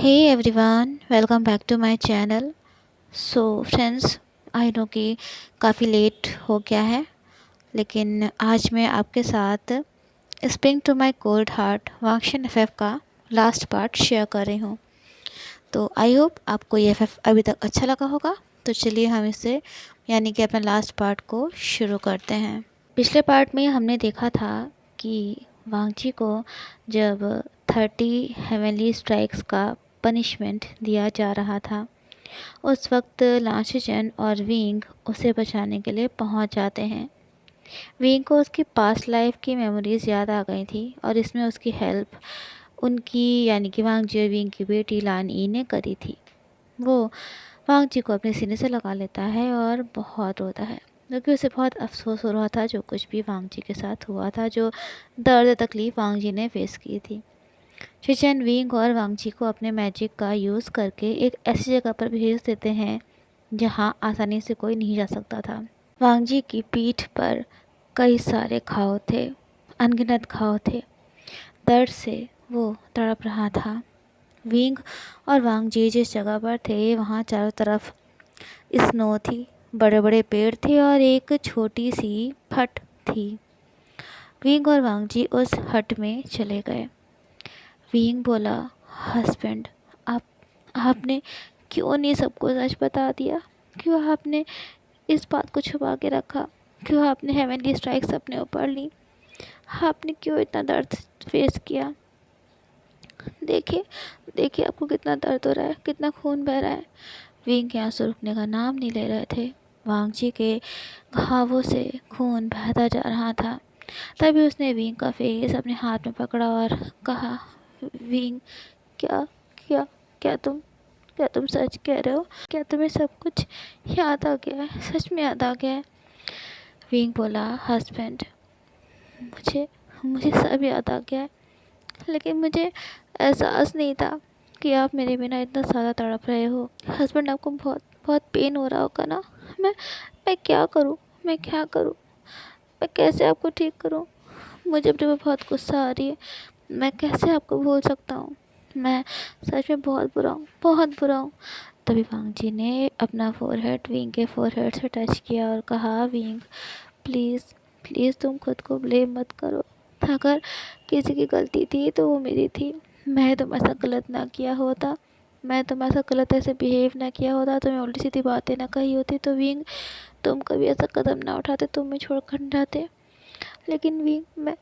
Hey everyone, welcome back to my channel. So friends, I know कि काफ़ी late हो गया है, लेकिन आज मैं आपके साथ spring to my cold heart Wangxian FF का लास्ट पार्ट शेयर कर रही हूँ। तो आई होप आपको ये एफएफ अभी तक अच्छा लगा होगा। तो चलिए हम इसे यानी कि अपना लास्ट पार्ट को शुरू करते हैं। पिछले पार्ट में हमने देखा था कि वांगची को जब 30 हेवनली स्ट्राइक्स का पनिशमेंट दिया जा रहा था, उस वक्त लांशजन और विंग उसे बचाने के लिए पहुंच जाते हैं। विंग को उसकी पास्ट लाइफ की मेमोरीज़ याद आ गई थी और इसमें उसकी हेल्प उनकी यानी कि वांगजी और विंग की बेटी लान ई ने करी थी। वो वांगजी को अपने सीने से लगा लेता है और बहुत रोता है, क्योंकि उसे बहुत अफसोस हो रहा था जो कुछ भी वांगजी के साथ हुआ था, जो दर्द तकलीफ़ वांगजी ने फेस की थी। शिचेन विंग और वांगची को अपने मैजिक का यूज़ करके एक ऐसी जगह पर भेज देते हैं जहां आसानी से कोई नहीं जा सकता था। वांगजी की पीठ पर कई सारे घाव थे, अनगिनत घाव थे। दर्द से वो तड़प रहा था। विंग और वांगजी जिस जगह पर थे वहाँ चारों तरफ स्नो थी, बड़े बड़े पेड़ थे और एक छोटी सी हट थी। विंग और वांगजी उस हट में चले गए। विंग बोला, हस्बैंड, आप आपने क्यों नहीं सबको सच बता दिया? क्यों आपने इस बात को छुपा के रखा? क्यों आपने हेवनली स्ट्राइक्स अपने ऊपर ली? आपने क्यों इतना दर्द फेस किया? देखिए देखिए आपको कितना दर्द हो रहा है, कितना खून बह रहा है। विंग के आंसू रुकने का नाम नहीं ले रहे थे। वांगजी के घावों से खून बहता जा रहा था। तभी उसने विंग का फेस अपने हाथ में पकड़ा और कहा, विंग, क्या क्या क्या तुम सच कह रहे हो? क्या तुम्हें सब कुछ याद आ गया है? सच में याद आ गया है? विंग बोला, हस्बैंड, मुझे मुझे सब याद आ गया है, लेकिन मुझे एहसास नहीं था कि आप मेरे बिना इतना ज़्यादा तड़प रहे हो। हस्बैंड, आपको बहुत बहुत पेन हो रहा होगा ना? मैं मैं क्या करूँ? मैं क्या करूँ? मैं कैसे आपको ठीक करूँ? मुझे अपने पे बहुत गुस्सा आ रही है। मैं कैसे आपको भूल सकता हूँ? मैं सच में बहुत बुरा हूँ, बहुत बुरा हूँ। तभी वांगजी ने अपना फोरहेड विंग के फोरहेड से टच किया और कहा, विंग, प्लीज़ प्लीज़ तुम खुद को ब्लेम मत करो। अगर किसी की गलती थी तो वो मेरी थी। मैं तुम ऐसा गलत ना किया होता, मैं तुम ऐसा गलत ऐसे बिहेव ना किया होता, तुम्हें उल्टी सीधी बातें ना कही होती तो विंग तुम कभी ऐसा कदम ना उठाते, तुम मुझे छोड़कर न जाते। लेकिन विंग, मैं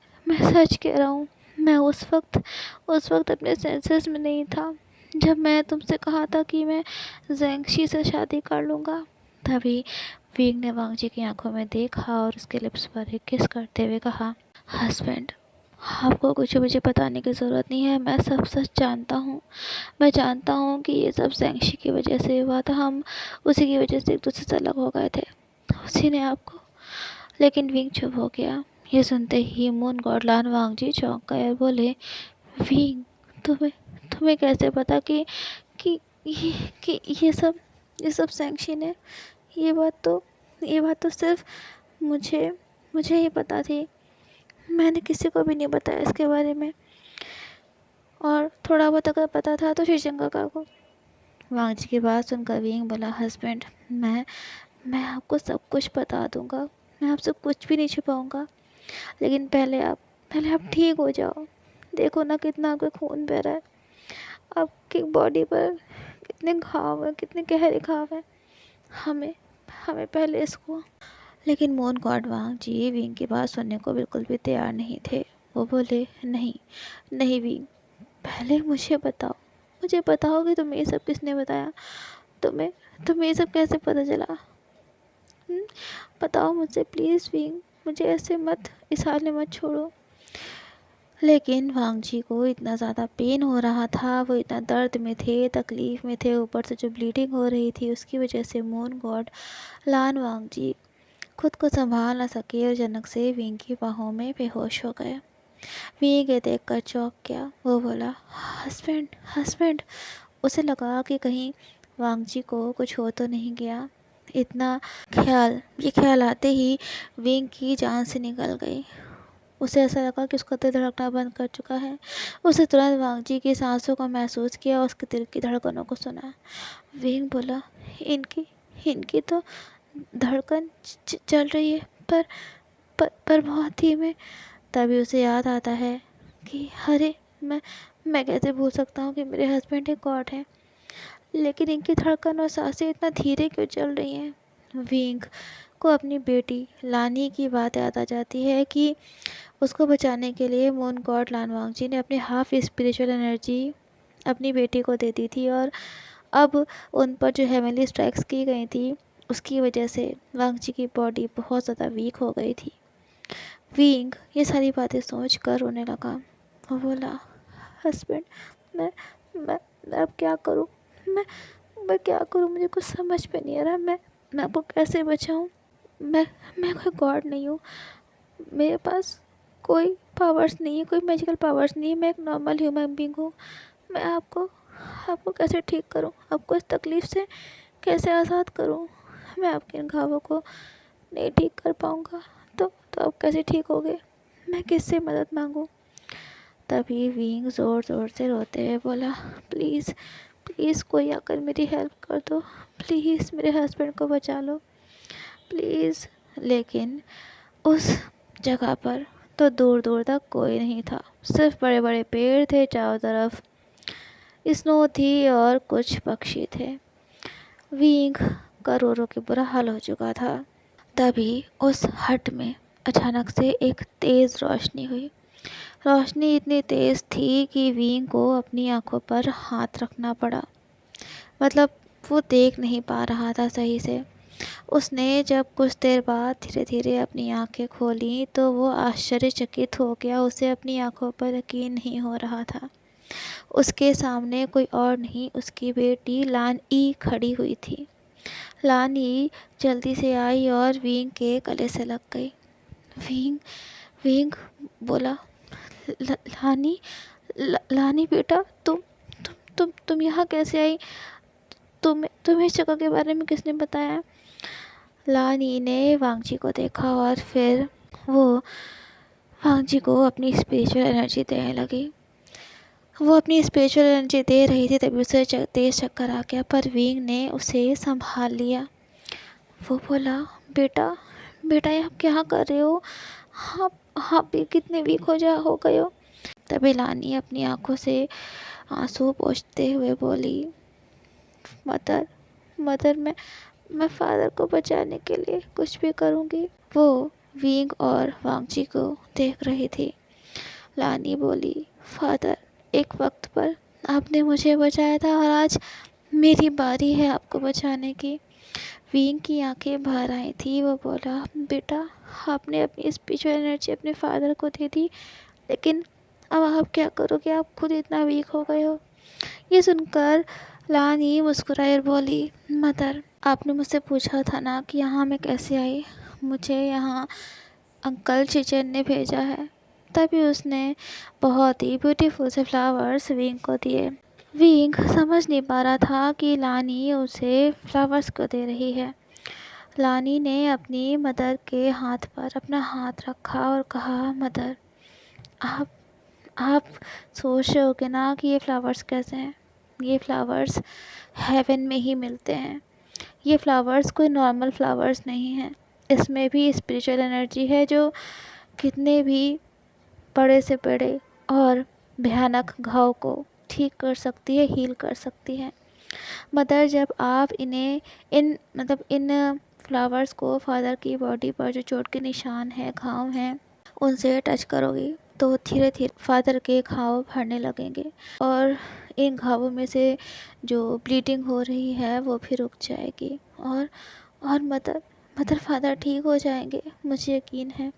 सच कह रहा हूँ, मैं उस वक्त अपने सेंसेस में नहीं था जब मैं तुमसे कहा था कि मैं ज़ेंगशी से शादी कर लूँगा। तभी विंग ने वांगजी की आंखों में देखा और उसके लिप्स पर एक किस करते हुए कहा, हस्बैंड, आपको कुछ मुझे बताने की ज़रूरत नहीं है। मैं सब सच जानता हूँ। मैं जानता हूँ कि ये सब ज़ेंगशी की वजह से हुआ था। हम उसी की वजह से एक दूसरे से अलग हो गए थे, उसी ने आपको। लेकिन विंग चुप हो गया। ये सुनते ही मून गॉड लान वांगजी चौंक गए और बोले, विंग, तुम्हें तुम्हें कैसे पता कि ये कि ये सब ज़ेंगशी ने? ये बात तो सिर्फ मुझे मुझे ही पता थी। मैंने किसी को भी नहीं बताया इसके बारे में, और थोड़ा बहुत अगर पता था तो शीशम काका को। वांगजी की बात सुनकर विंग बोला, हस्बैंड, मैं आपको सब कुछ बता दूंगा। मैं आपसे कुछ भी नहीं छिपाऊंगा। लेकिन पहले आप ठीक हो जाओ। देखो ना कितना आपका खून बह रहा है, आपकी बॉडी पर कितने घाव हैं, कितने गहरे घाव हैं। हमें हमें पहले इसको। लेकिन मोन गॉड वांगजी विंग की बात सुनने को बिल्कुल भी तैयार नहीं थे। वो बोले, नहीं नहीं विंग, पहले मुझे बताओ कि तुम्हें ये सब किसने बताया? तुम्हें तुम्हें ये सब कैसे पता चला? हुँ? बताओ मुझसे प्लीज़ विंग, मुझे ऐसे मत, इस हाल में मत छोड़ो। लेकिन वांगजी को इतना ज़्यादा पेन हो रहा था, वो इतना दर्द में थे, तकलीफ़ में थे, ऊपर से जो ब्लीडिंग हो रही थी उसकी वजह से मून गॉड लान वांगजी खुद को संभाल न सके और अचानक से विंग की बाहों में बेहोश हो गए। विंग ये देख कर चौंक गया। वो बोला, हस्बैंड, हस्बैंड। उसे लगा कि कहीं वांगजी को कुछ हो तो नहीं गया। ये ख्याल आते ही विंग की जान से निकल गई। उसे ऐसा लगा कि उसका दिल धड़कना बंद कर चुका है। उसने तुरंत वांगजी की सांसों को महसूस किया और उसके दिल की धड़कनों को सुना। विंग बोला, इनकी इनकी तो धड़कन चल रही है, पर बहुत धीमे। तभी उसे याद आता है कि अरे मैं कैसे भूल सकता हूँ कि मेरे हस्बैंड एक गॉड है, लेकिन इनकी धड़कन और सांसें इतना धीरे क्यों चल रही हैं। विंग को अपनी बेटी लानी की बात याद आ जाती है कि उसको बचाने के लिए मून गॉड लानवांगजी ने अपनी हाफ स्पिरिचुअल एनर्जी अपनी बेटी को दे दी थी, और अब उन पर जो हेवनली स्ट्राइक्स की गई थी उसकी वजह से वांगजी की बॉडी बहुत ज़्यादा वीक हो गई थी। विंग ये सारी बातें सोच कर रोने लगा। वो बोला, हस्बैंड, मैं मैं मैं अब क्या करूं? मैं मैं क्या करूं? मुझे कुछ समझ में नहीं आ रहा। मैं आपको कैसे बचाऊं? मैं कोई गॉड नहीं हूँ। मेरे पास कोई पावर्स नहीं है, कोई मैजिकल पावर्स नहीं है। मैं एक नॉर्मल ह्यूमन बीइंग हूँ। मैं आपको आपको कैसे ठीक करूं? आपको इस तकलीफ़ से कैसे आज़ाद करूं? मैं आपके इन घावों को नहीं ठीक कर पाऊँगा। तो आप कैसे ठीक होगे? मैं किससे मदद मांगूं? तभी विंग ज़ोर ज़ोर से रोते हुए बोला, प्लीज़ प्लीज़ कोई आकर मेरी हेल्प कर दो। प्लीज़ मेरे हस्बैंड को बचा लो, प्लीज़। लेकिन उस जगह पर तो दूर दूर तक कोई नहीं था। सिर्फ बड़े बड़े पेड़ थे चारों तरफ, स्नो थी और कुछ पक्षी थे। विंग का रो रो के बुरा हाल हो चुका था। तभी उस हट में अचानक से एक तेज़ रोशनी हुई। रोशनी इतनी तेज़ थी कि विंग को अपनी आंखों पर हाथ रखना पड़ा। मतलब वो देख नहीं पा रहा था सही से। उसने जब कुछ देर बाद धीरे धीरे अपनी आंखें खोली तो वो आश्चर्यचकित हो गया। उसे अपनी आंखों पर यकीन नहीं हो रहा था। उसके सामने कोई और नहीं, उसकी बेटी लान ई खड़ी हुई थी। लान ई जल्दी से आई और विंग के गले से लग गई। विंग विंग बोला, लानी लानी बेटा, तुम यहाँ कैसे आई? तुम्हें इस जगह के बारे में किसने बताया? लानी ने वांगजी को देखा और फिर वो वांगजी को अपनी स्पिरिचुअल एनर्जी देने लगी। वो अपनी स्पिरिचुअल एनर्जी दे रही थी तभी उसे तेज चक्कर आ गया, पर विंग ने उसे संभाल लिया। वो बोला, बेटा बेटा ये आप क्या कर रहे हो? आप भी कितने वीक हो गए हो। तभी लानी अपनी आंखों से आंसू पोंछते हुए बोली, मदर मदर मैं फादर को बचाने के लिए कुछ भी करूँगी। वो विंग और वांगजी को देख रही थी। लानी बोली, फादर, एक वक्त पर आपने मुझे बचाया था और आज मेरी बारी है आपको बचाने की। विंग की आंखें भर आई थी। वो बोला, बेटा आपने अपनी स्पिरिचुअल एनर्जी अपने फादर को दे दी, लेकिन अब आप क्या करोगे? आप खुद इतना वीक हो गए हो। ये सुनकर लानी मुस्कुराई और बोली, मदर, आपने मुझसे पूछा था ना कि यहाँ मैं कैसे आई। मुझे यहाँ अंकल चिचन ने भेजा है। तभी उसने बहुत ही ब्यूटीफुल से फ्लावर्स विंग को दिए। विंग समझ नहीं पा रहा था कि लानी उसे फ्लावर्स क्यों दे रही है। लानी ने अपनी मदर के हाथ पर अपना हाथ रखा और कहा, मदर, आप सोच रहे होगे ना कि ये फ्लावर्स कैसे हैं। ये फ्लावर्स हेवन में ही मिलते हैं। ये फ्लावर्स कोई नॉर्मल फ्लावर्स नहीं हैं। इसमें भी स्पिरिचुअल एनर्जी है जो कितने भी बड़े से बड़े और भयानक घाव को ठीक कर सकती है, हील कर सकती है। मदर, जब आप इन फ्लावर्स को फादर की बॉडी पर जो चोट के निशान है, घाव हैं, उनसे टच करोगी तो धीरे धीरे फादर के घाव भरने लगेंगे और इन घावों में से जो ब्लीडिंग हो रही है वो भी रुक जाएगी और मदर फादर ठीक हो जाएंगे, मुझे यकीन है।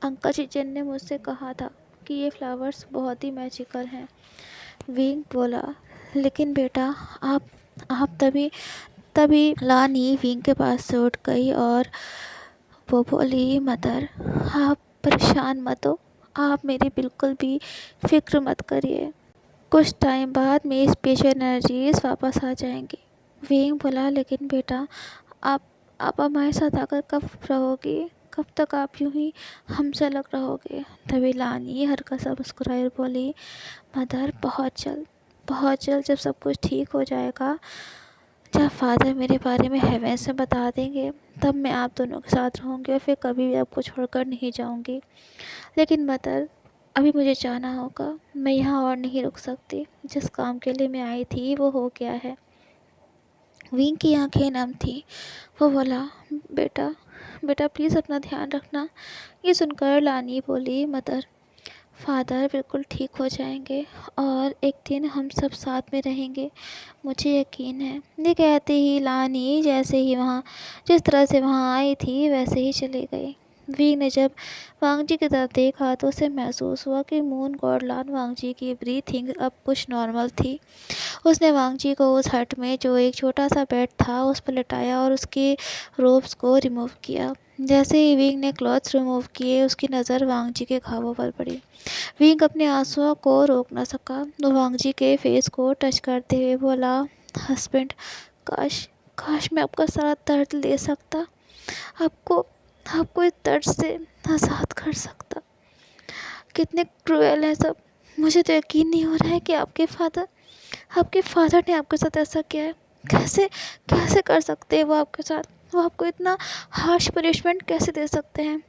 अंकल चिचन ने मुझसे कहा था कि ये फ्लावर्स बहुत ही मैजिकल हैं। विंग बोला, लेकिन बेटा आप तभी तभी लानी विंग के पास से उठ गई और वो बोली, मदर, आप परेशान मत हो। आप मेरी बिल्कुल भी फ़िक्र मत करिए। कुछ टाइम बाद मेरी स्पिरिचुअल एनर्जीज वापस आ जाएंगी। विंग बोला, लेकिन बेटा आप हमारे साथ आकर कब रहोगी? कब तक आप यूं ही हमसे अलग रहोगे? तभी लानी हल्का सा मुस्कुराई और बोली, मदर बहुत जल्द जब सब कुछ ठीक हो जाएगा, जब फादर मेरे बारे में हेवन से बता देंगे, तब मैं आप दोनों के साथ रहूँगी और फिर कभी भी आपको छोड़कर नहीं जाऊँगी। लेकिन मदर, अभी मुझे जाना होगा, मैं यहाँ और नहीं रुक सकती। जिस काम के लिए मैं आई थी वो हो गया है। विंग की आंखें नम थी। वो बोला, बेटा बेटा प्लीज़ अपना ध्यान रखना। ये सुनकर लानी बोली, मदर, फादर बिल्कुल ठीक हो जाएंगे और एक दिन हम सब साथ में रहेंगे, मुझे यकीन है। ये कहते ही लानी जिस तरह से वहाँ आई थी वैसे ही चली गई। वी ने जब वांगजी की तरफ देखा तो उसे महसूस हुआ कि मून गॉड लान वांगजी की ब्रीथिंग अब कुछ नॉर्मल थी। उसने वांगजी को उस हट में जो एक छोटा सा बेड था उस पर लिटाया और उसकी रोब्स को रिमूव किया। जैसे ही विंग ने क्लॉथ्स रिमूव किए, उसकी नज़र वांगजी के घावों पर पड़ी। विंग अपने आंसुओं को रोक न सका। वो वांगजी के फेस को टच करते हुए बोला, हस्बैंड, काश काश मैं आपका सारा दर्द ले सकता, आपको आपको इस दर्द से आज़ाद कर सकता। कितने क्रूएल हैं सब। मुझे तो यकीन नहीं हो रहा है कि आपके फादर ने आपके साथ ऐसा किया है। कैसे कैसे कर सकते हैं वो आपके साथ? वो आपको इतना हार्श पनिशमेंट कैसे दे सकते हैं?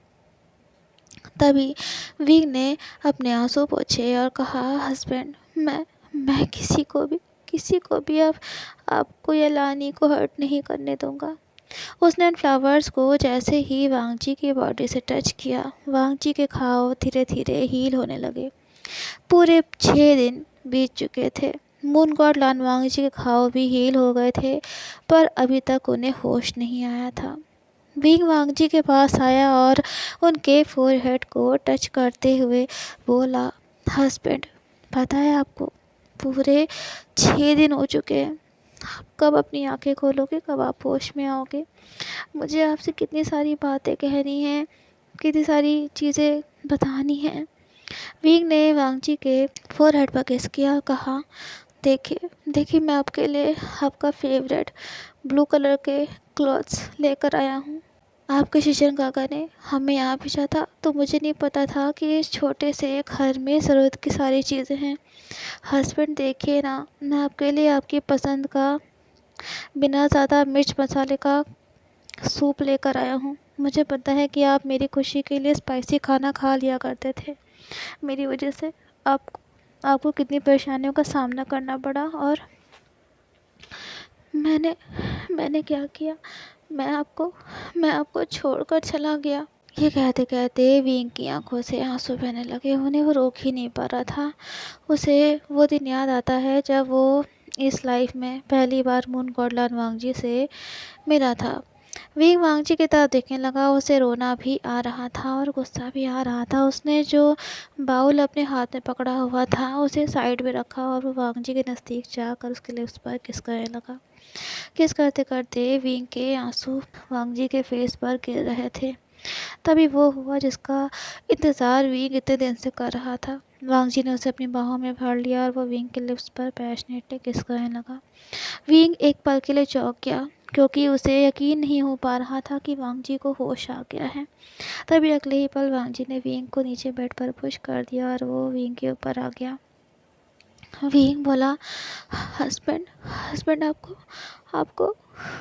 तभी विंग ने अपने आंसू पोंछे और कहा, हस्बैंड, मैं किसी को भी अब आपको या लानी को हर्ट नहीं करने दूंगा। उसने उन फ्लावर्स को जैसे ही वांगजी की बॉडी से टच किया, वांगजी के घाव धीरे धीरे हील होने लगे। पूरे 6 दिन बीत चुके थे। मून गॉड लान वांगजी के घाव भी हील हो गए थे, पर अभी तक उन्हें होश नहीं आया था। विंग वांगजी के पास आया और उनके फोरहेड को टच करते हुए बोला, हस्बैंड, पता है आपको, पूरे 6 दिन हो चुके हैं। आप कब अपनी आंखें खोलोगे, कब आप होश में आओगे? मुझे आपसे कितनी सारी बातें कहनी हैं, कितनी सारी चीज़ें बतानी हैं। विंग ने वांगजी के फोरहेड पर किस किया और कहा, देखिए मैं आपके लिए आपका फेवरेट ब्लू कलर के क्लॉथ्स लेकर आया हूँ। आपके शिशन काका ने हमें यहाँ भेजा था, तो मुझे नहीं पता था कि इस छोटे से घर में ज़रूरत की सारी चीज़ें हैं। हस्बैंड, देखिए ना, मैं आपके लिए आपकी पसंद का बिना ज़्यादा मिर्च मसाले का सूप लेकर आया हूँ। मुझे पता है कि आप मेरी खुशी के लिए स्पाइसी खाना खा लिया करते थे। मेरी वजह से आपको कितनी परेशानियों का सामना करना पड़ा, और मैंने क्या किया? मैं आपको छोड़कर चला गया। ये कहते कहते विंग की आंखों से आंसू बहने लगे। उन्हें वो रोक ही नहीं पा रहा था। उसे वो दिन याद आता है जब वो इस लाइफ में पहली बार मून गॉडलान वांगजी से मिला था। विंग वांगजी की तरफ देखने लगा। उसे रोना भी आ रहा था और गुस्सा भी आ रहा था। उसने जो बाउल अपने हाथ में पकड़ा हुआ था उसे साइड में रखा और वो वांगजी के नज़दीक जाकर उसके लिप्स पर किस करने लगा। किस करते करते विंग के आंसू वांगजी के फेस पर गिर रहे थे। तभी वो हुआ जिसका इंतज़ार विंग इतने दिन से कर रहा था। वांगजी ने उसे अपनी बाहों में भर लिया और वो विंग के लिप्स पर पैशनेटली किस करने लगा। विंग एक पल के लिए चौंक गया, क्योंकि उसे यकीन नहीं हो पा रहा था कि वांगजी को होश आ गया है। तभी अगले ही पल वांगजी ने विंग को नीचे बेड पर पुश कर दिया और वो विंग के ऊपर आ गया। विंग बोला, हस्बैंड, आपको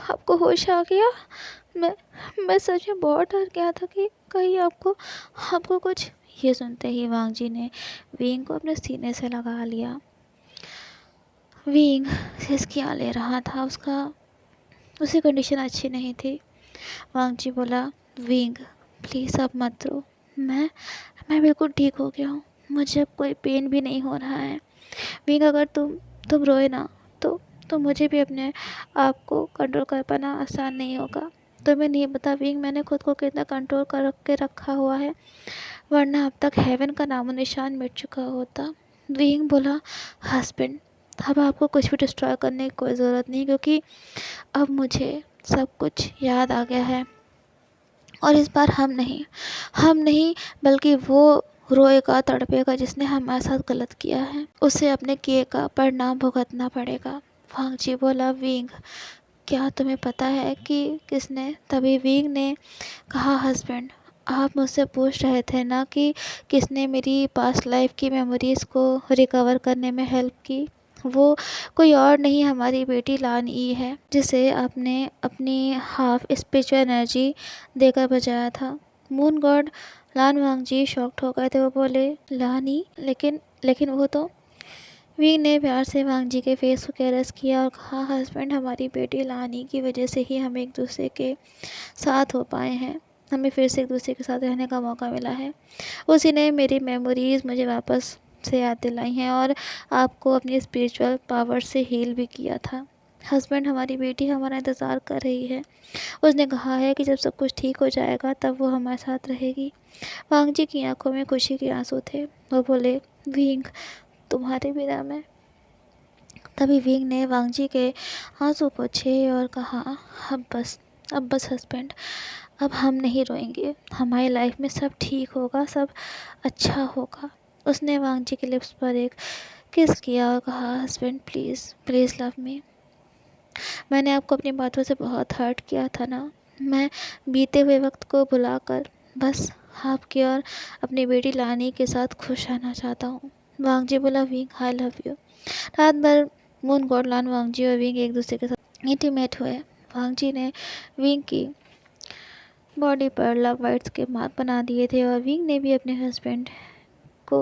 आपको होश आ गया? मैं सच में बहुत डर गया था कि कहीं आपको कुछ। ये सुनते ही वांगजी ने विंग को अपने सीने से लगा लिया। विंग सिसकियाँ ले रहा था। उसकी कंडीशन अच्छी नहीं थी। वांगजी बोला, विंग, प्लीज़ अब मत रो। मैं बिल्कुल ठीक हो गया हूँ। मुझे अब कोई पेन भी नहीं हो रहा है। विंग, अगर तुम रोए ना तो मुझे भी अपने आप को कंट्रोल कर पाना आसान नहीं होगा। तुम्हें नहीं पता विंग, मैंने खुद को कितना कंट्रोल कर के रखा हुआ है, वरना अब तक हेवन का नामो निशान मिट चुका होता। विंग बोला, हस्बैंड, अब आपको कुछ भी डिस्ट्रॉय करने की कोई ज़रूरत नहीं, क्योंकि अब मुझे सब कुछ याद आ गया है। और इस बार हम नहीं बल्कि वो रोएगा, तड़पेगा जिसने हमारे साथ गलत किया है। उसे अपने किए का परिणाम भुगतना पड़ेगा। वांगजी बोला, विंग, क्या तुम्हें पता है कि किसने? तभी विंग ने कहा, हस्बैंड, आप मुझसे पूछ रहे थे ना कि किसने मेरी पास्ट लाइफ की मेमोरीज़ को रिकवर करने में हेल्प की। वो कोई और नहीं, हमारी बेटी लान ई है, जिसे आपने अपनी हाफ स्पिरिचुअल एनर्जी देकर बचाया था। मून गॉड लान वांगजी शॉक्ड हो गए थे। वो बोले, लान ई, लेकिन लेकिन वो तो। विंग ने प्यार से वांगजी के फेस को कैरेस किया और कहा, हस्बैंड, हमारी बेटी लानी की वजह से ही हम एक दूसरे के साथ हो पाए हैं। हमें फिर से एक दूसरे के साथ रहने का मौका मिला है। उसी ने मेरी मेमोरीज़ मुझे वापस से याद दिलाई हैं और आपको अपनी स्पिरिचुअल पावर से हील भी किया था। हस्बैंड, हमारी बेटी हमारा इंतज़ार कर रही है। उसने कहा है कि जब सब कुछ ठीक हो जाएगा तब वो हमारे साथ रहेगी। वांगजी की आंखों में खुशी के आंसू थे। वो बोले, विंग, तुम्हारे बिना मैं। तभी विंग ने वांगजी के आंसू पोंछे और कहा, अब बस हस्बैंड, अब हम नहीं रोएंगे। हमारी लाइफ में सब ठीक होगा, सब अच्छा होगा। उसने वांगजी के लिप्स पर एक किस किया और कहा, husband, please please love me. मैंने आपको अपनी बातों से बहुत हर्ट किया था ना। मैं बीते हुए वक्त को भुलाकर बस आपकी और अपनी बेटी लानी के साथ खुश रहना चाहता हूँ। वांगजी बोला, विंग, आई लव यू। रात भर मून गॉड लान वांगजी और विंग एक दूसरे के साथ इंटीमेट हुए। वांगजी ने विंग की बॉडी पर लव बाइट्स के मार्क बना दिए थे और विंग ने भी अपने हस्बैंड को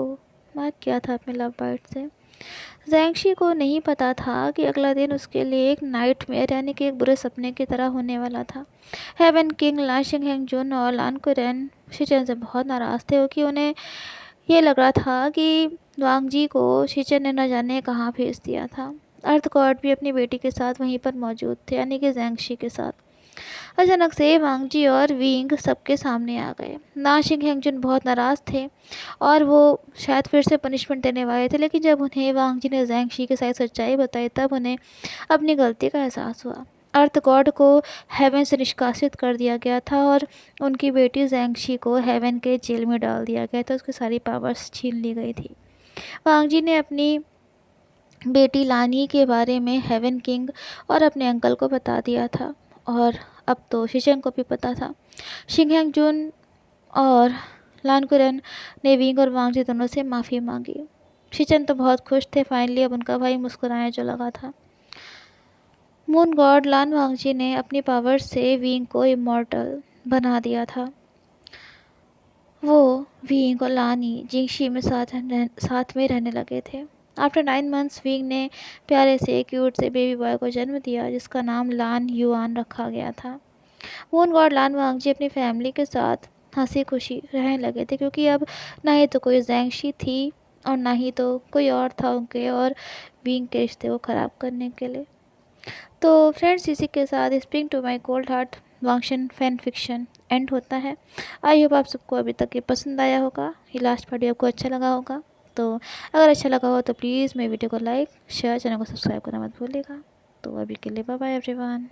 मार्क किया था अपने लव बाइट से। ज़ैंगशी को नहीं पता था कि अगला दिन उसके लिए एक नाइटमेयर यानी कि एक बुरे सपने की तरह होने वाला था। हेवन किंग ला शिंगहेंगजुन और लान कुरेन शिचन से बहुत नाराज़ थे क्योंकि उन्हें ये लग रहा था कि वांगजी को शिचन ने न जाने कहाँ भेज दिया था। अर्थ गॉड भी अपनी बेटी के साथ वहीं पर मौजूद थे, यानी कि ज़ैंगशी के साथ। अचानक से वांगजी और विंग सबके सामने आ गए। ना शिंगहेंगजुन बहुत नाराज़ थे और वो शायद फिर से पनिशमेंट देने वाले थे, लेकिन जब उन्हें वांगजी ने ज़ैंगशी के साथ सच्चाई बताई तब उन्हें अपनी गलती का एहसास हुआ। अर्थ गॉड को हेवन से निष्कासित कर दिया गया था और उनकी बेटी ज़ैंगशी को हेवन के जेल में डाल दिया गया था। उसकी सारी पावर्स छीन ली गई थी। वांगजी ने अपनी बेटी लानी के बारे में हेवन किंग और अपने अंकल को बता दिया था और अब तो शिशेंग को भी पता था। शिंगहेंगजुन और लानकुरन ने विंग और वांगजी दोनों से माफ़ी मांगी। शिचन तो बहुत खुश थे, फाइनली अब उनका भाई मुस्कुराने जो लगा था। मून गॉड लान वांगजी ने अपनी पावर से विंग को इमॉर्टल बना दिया था। वो विंग और लानी जिंगशी में साथ में रहने लगे थे। आफ्टर 9 मंथ्स विंग ने प्यारे से क्यूट से बेबी बॉय को जन्म दिया जिसका नाम लान युआन रखा गया था। मून गॉड लान वांगजी अपनी फैमिली के साथ हंसी खुशी रहने लगे थे क्योंकि अब ना ही तो कोई ज़ैंगशी थी और ना ही तो कोई और था उनके और विंग के रिश्ते को ख़राब करने के लिए। तो फ्रेंड्स, इसी के साथ spring to my cold heart Wangxian fan fiction end होता है। आई होप आप सबको अभी तक ये पसंद आया होगा, ये लास्ट पार्ट आपको अच्छा लगा होगा। तो अगर अच्छा लगा हो तो प्लीज़ मेरे वीडियो को लाइक शेयर, चैनल को सब्सक्राइब करना मत भूलिएगा। तो अभी के लिए बाय बाय एवरीवन।